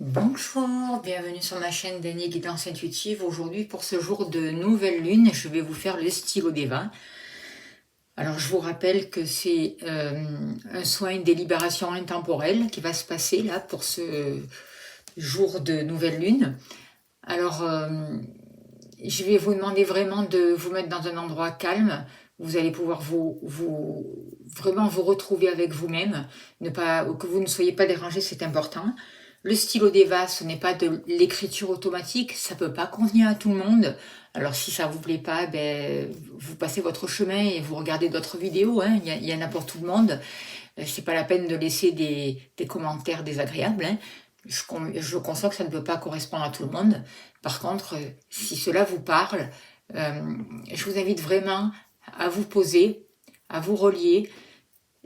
Bonjour, bienvenue sur ma chaîne d'Annie Guidance Intuitive. Aujourd'hui, pour ce jour de nouvelle lune, je vais vous faire le stylo Deva. Alors, je vous rappelle que c'est un soin de libération intemporelle qui va se passer là pour ce jour de nouvelle lune. Alors, je vais vous demander vraiment de vous mettre dans un endroit calme. Vous allez pouvoir vraiment vous retrouver avec vous-même, que vous ne soyez pas dérangé, c'est important. Le stylo Deva, ce n'est pas de l'écriture automatique, ça peut pas convenir à tout le monde. Alors si ça vous plaît pas, vous passez votre chemin et vous regardez d'autres vidéos, hein. Il y en a pour tout le monde. C'est pas la peine de laisser des commentaires désagréables, hein. Je conçois que ça ne peut pas correspondre à tout le monde. Par contre, si cela vous parle, je vous invite vraiment à vous poser, à vous relier.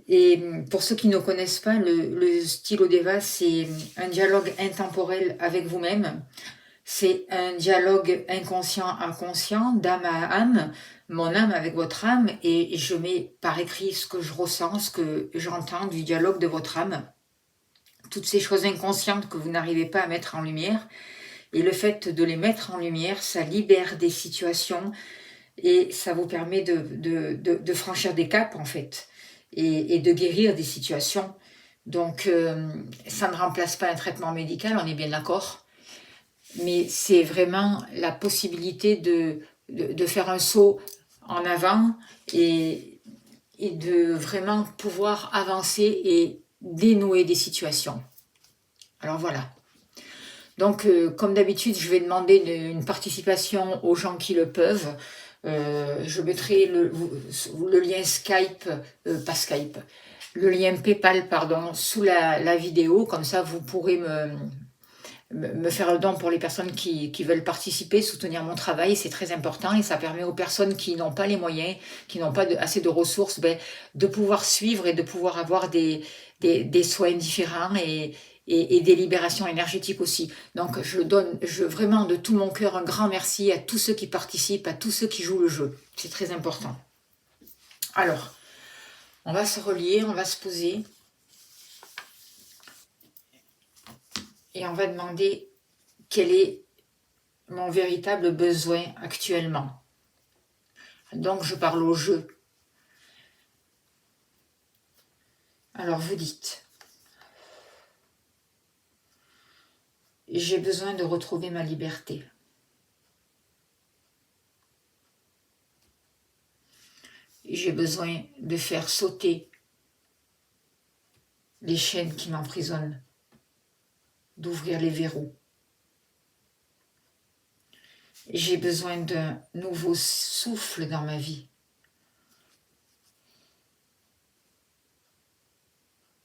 Et pour ceux qui ne connaissent pas, le stylo Deva, c'est un dialogue intemporel avec vous-même. C'est un dialogue inconscient à conscient, d'âme à âme, mon âme avec votre âme, et je mets par écrit ce que je ressens, ce que j'entends du dialogue de votre âme. Toutes ces choses inconscientes que vous n'arrivez pas à mettre en lumière. Et le fait de les mettre en lumière, ça libère des situations et ça vous permet de franchir des caps en fait et de guérir des situations. Donc ça ne remplace pas un traitement médical, on est bien d'accord, mais c'est vraiment la possibilité de faire un saut en avant et de vraiment pouvoir avancer et dénouer des situations. Alors voilà. Donc, comme d'habitude, je vais demander une participation aux gens qui le peuvent. Je mettrai le lien Skype, pas Skype, le lien PayPal, pardon, sous la vidéo. Comme ça, vous pourrez me faire le don pour les personnes qui veulent participer, soutenir mon travail. C'est très important et ça permet aux personnes qui n'ont pas les moyens, qui n'ont pas assez de ressources, de pouvoir suivre et de pouvoir avoir des soins différents et des libérations énergétiques aussi. Donc je donne vraiment de tout mon cœur un grand merci à tous ceux qui participent, à tous ceux qui jouent le jeu. C'est très important. Alors, on va se relier, on va se poser et on va demander quel est mon véritable besoin actuellement. Donc je parle au jeu. Alors vous dites, j'ai besoin de retrouver ma liberté. J'ai besoin de faire sauter les chaînes qui m'emprisonnent, d'ouvrir les verrous. J'ai besoin d'un nouveau souffle dans ma vie.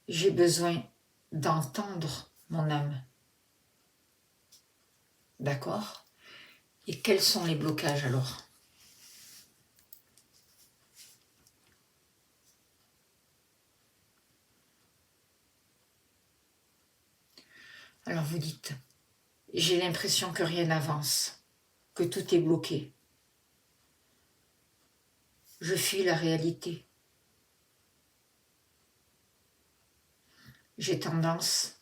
J'ai besoin d'entendre mon âme. D'accord? Et quels sont les blocages alors? Alors vous dites, j'ai l'impression que rien n'avance, que tout est bloqué. Je fuis la réalité. J'ai tendance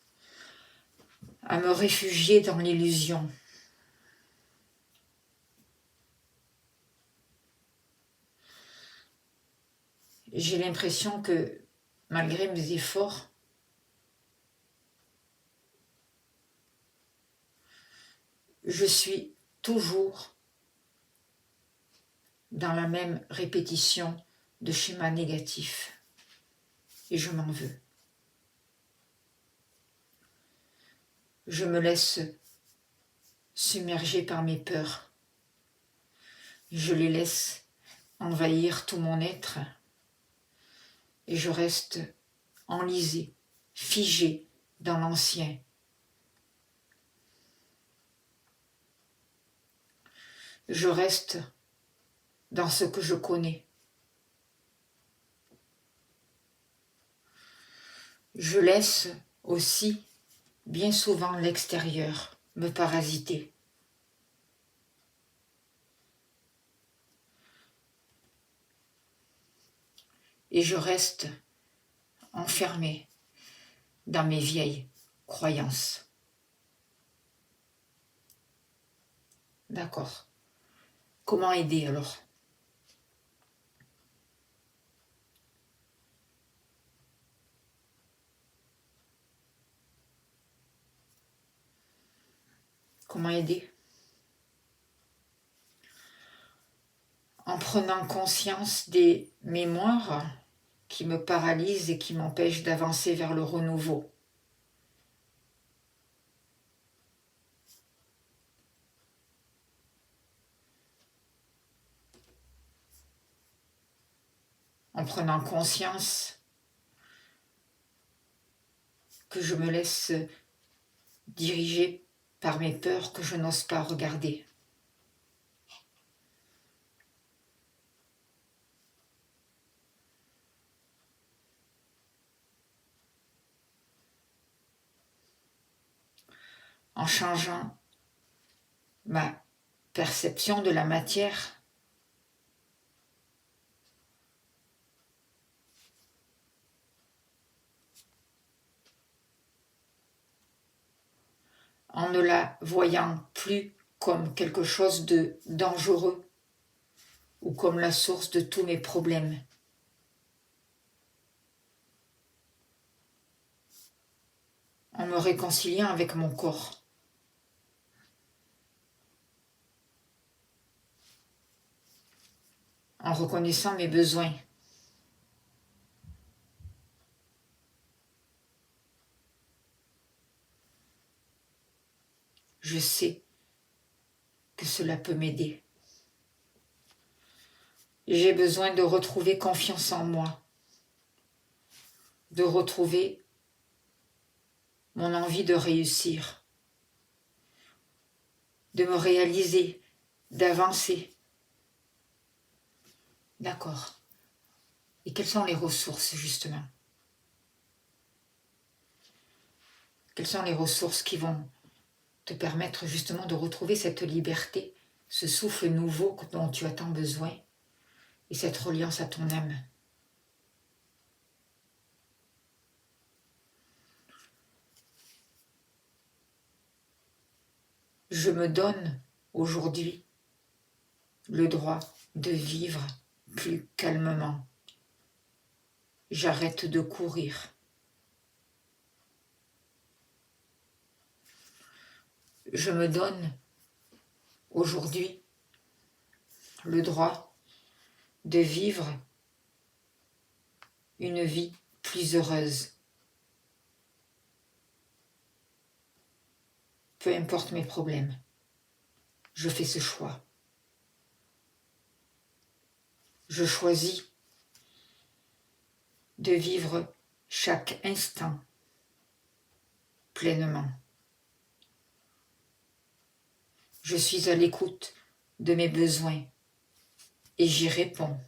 à me réfugier dans l'illusion. J'ai l'impression que, malgré mes efforts, je suis toujours dans la même répétition de schémas négatifs. Et je m'en veux. Je me laisse submerger par mes peurs. Je les laisse envahir tout mon être. Et je reste enlisée, figée dans l'ancien. Je reste dans ce que je connais. Je laisse aussi bien souvent l'extérieur me parasiter. Et je reste enfermée dans mes vieilles croyances. D'accord. Comment aider alors? Comment aider? En prenant conscience des mémoires qui me paralysent et qui m'empêchent d'avancer vers le renouveau. En prenant conscience que je me laisse diriger par mes peurs que je n'ose pas regarder. En changeant ma perception de la matière, en ne la voyant plus comme quelque chose de dangereux ou comme la source de tous mes problèmes. En me réconciliant avec mon corps. En reconnaissant mes besoins. Je sais que cela peut m'aider. J'ai besoin de retrouver confiance en moi, de retrouver mon envie de réussir, de me réaliser, d'avancer. D'accord. Et quelles sont les ressources, justement? Quelles sont les ressources qui vont te permettre justement de retrouver cette liberté, ce souffle nouveau dont tu as tant besoin, et cette reliance à ton âme? Je me donne aujourd'hui le droit de vivre plus calmement. J'arrête de courir. Je me donne aujourd'hui le droit de vivre une vie plus heureuse. Peu importe mes problèmes, je fais ce choix. Je choisis de vivre chaque instant pleinement. Je suis à l'écoute de mes besoins et j'y réponds.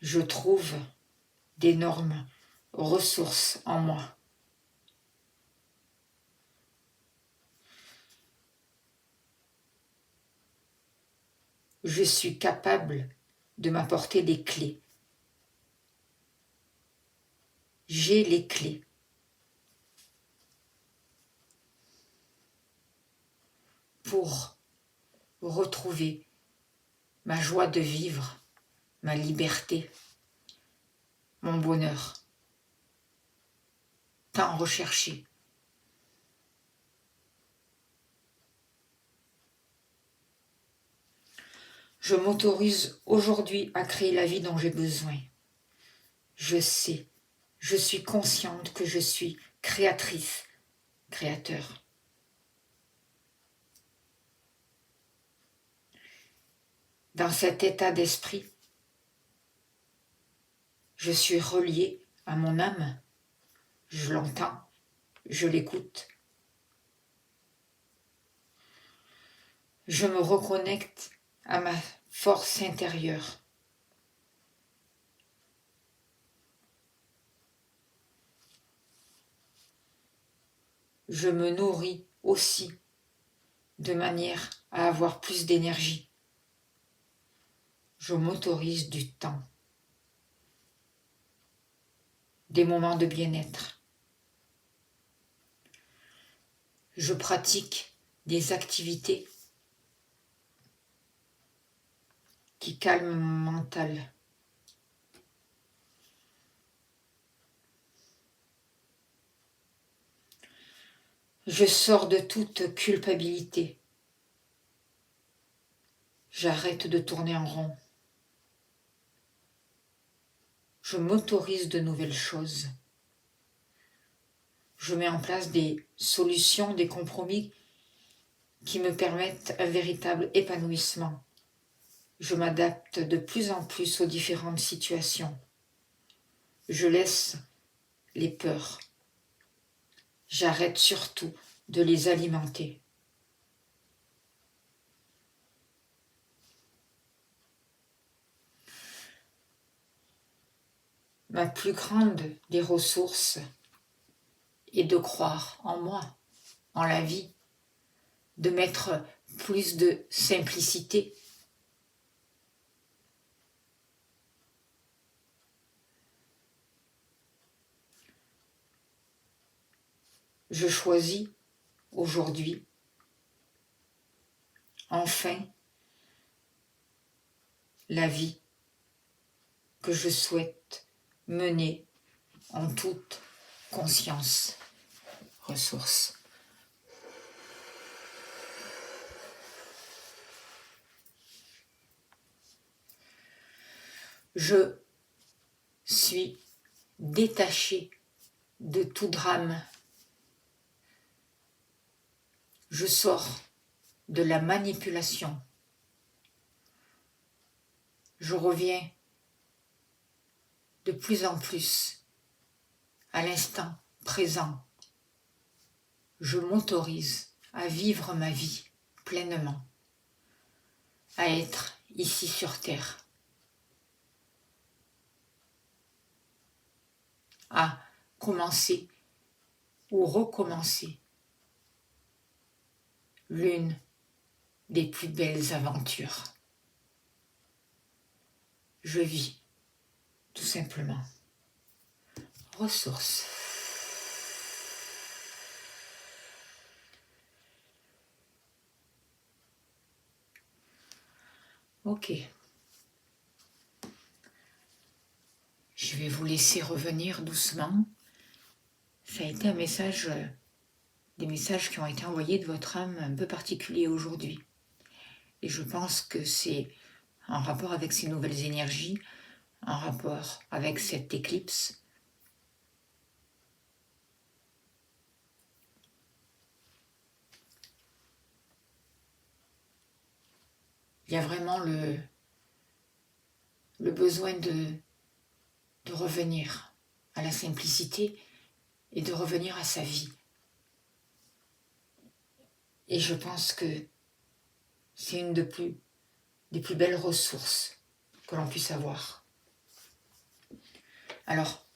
Je trouve d'énormes ressources en moi. Je suis capable de m'apporter des clés. J'ai les clés pour retrouver ma joie de vivre, ma liberté, mon bonheur, tant recherché. Je m'autorise aujourd'hui à créer la vie dont j'ai besoin. Je sais, je suis consciente que je suis créatrice, créateur. Dans cet état d'esprit, je suis reliée à mon âme. Je l'entends, je l'écoute. Je me reconnecte à ma force intérieure. Je me nourris aussi de manière à avoir plus d'énergie. Je m'autorise du temps. des moments de bien-être. Je pratique des activités qui calment mon mental. Je sors de toute culpabilité. J'arrête de tourner en rond. Je m'autorise de nouvelles choses. Je mets en place des solutions, des compromis qui me permettent un véritable épanouissement. Je m'adapte de plus en plus aux différentes situations. Je laisse les peurs. J'arrête surtout de les alimenter. Ma plus grande des ressources est de croire en moi, en la vie, de mettre plus de simplicité. Je choisis aujourd'hui, enfin, la vie que je souhaite mener en toute conscience. Ressources. Je suis détachée de tout drame. Je sors de la manipulation. Je reviens de plus en plus à l'instant présent. Je m'autorise à vivre ma vie pleinement, à être ici sur Terre, à commencer ou recommencer l'une des plus belles aventures. Je vis, tout simplement. Ressources. Ok. Je vais vous laisser revenir doucement. Ça a été un message, des messages qui ont été envoyés de votre âme un peu particulier aujourd'hui. Et je pense que c'est en rapport avec ces nouvelles énergies, en rapport avec cette éclipse. Il y a vraiment le besoin de revenir à la simplicité et de revenir à sa vie. Et je pense que c'est une des plus belles ressources que l'on puisse avoir. Alors,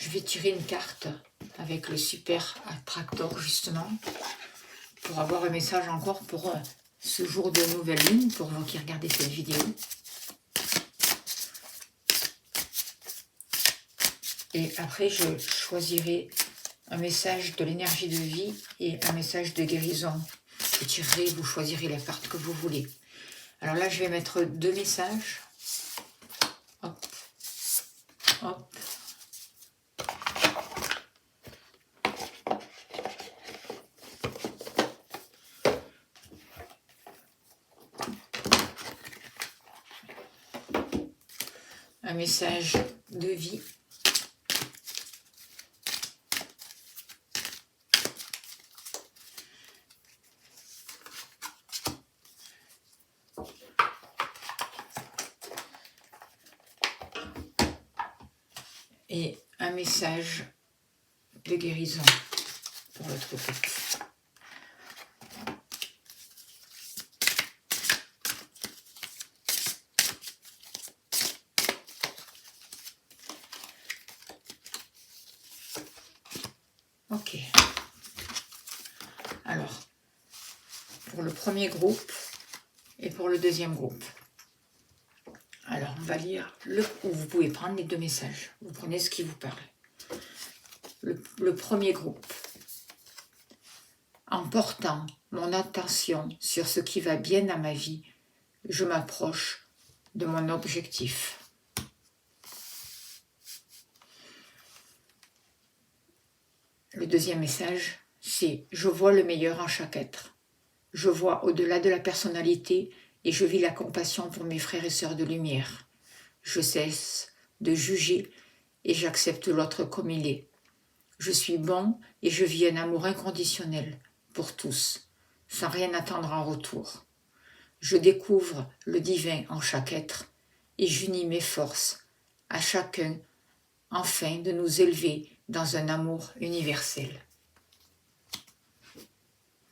je vais tirer une carte avec le super attractor justement pour avoir un message encore pour ce jour de nouvelle lune, pour vous qui regardez cette vidéo. Et après, je choisirai un message de l'énergie de vie et un message de guérison. Je tirerai, vous choisirez la carte que vous voulez. Alors là, je vais mettre 2 messages. Hop, hop. Un message de vie. Et un message de guérison pour l'autre côté. Ok. Alors, pour le premier groupe et pour le deuxième groupe. Alors, on va lire, ou vous pouvez prendre les deux messages. Vous prenez ce qui vous parle. Le premier groupe. En portant mon attention sur ce qui va bien à ma vie, je m'approche de mon objectif. Le deuxième message, c'est « Je vois le meilleur en chaque être. Je vois au-delà de la personnalité et je vis la compassion pour mes frères et sœurs de lumière. Je cesse de juger et j'accepte l'autre comme il est. Je suis bon et je vis un amour inconditionnel pour tous, sans rien attendre en retour. Je découvre le divin en chaque être et j'unis mes forces à chacun afin de nous élever dans un amour universel. »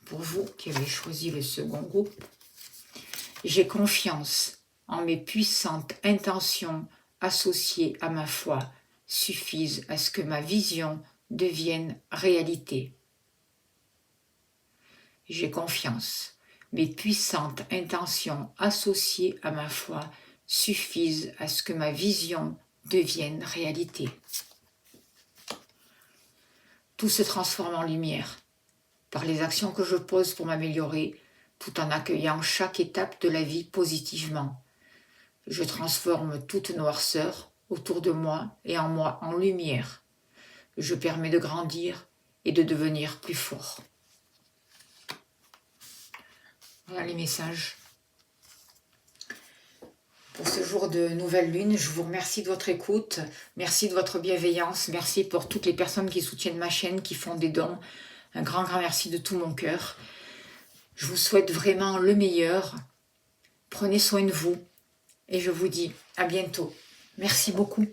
Pour vous qui avez choisi le second groupe, j'ai confiance en mes puissantes intentions associées à ma foi suffisent à ce que ma vision devienne réalité. J'ai confiance. Mes puissantes intentions associées à ma foi suffisent à ce que ma vision devienne réalité. Tout se transforme en lumière par les actions que je pose pour m'améliorer, tout en accueillant chaque étape de la vie positivement. Je transforme toute noirceur autour de moi et en moi en lumière. Je permets de grandir et de devenir plus fort. Voilà les messages. Pour ce jour de nouvelle lune, je vous remercie de votre écoute, merci de votre bienveillance, merci pour toutes les personnes qui soutiennent ma chaîne, qui font des dons. Un grand merci de tout mon cœur. Je vous souhaite vraiment le meilleur. Prenez soin de vous et je vous dis à bientôt. Merci beaucoup.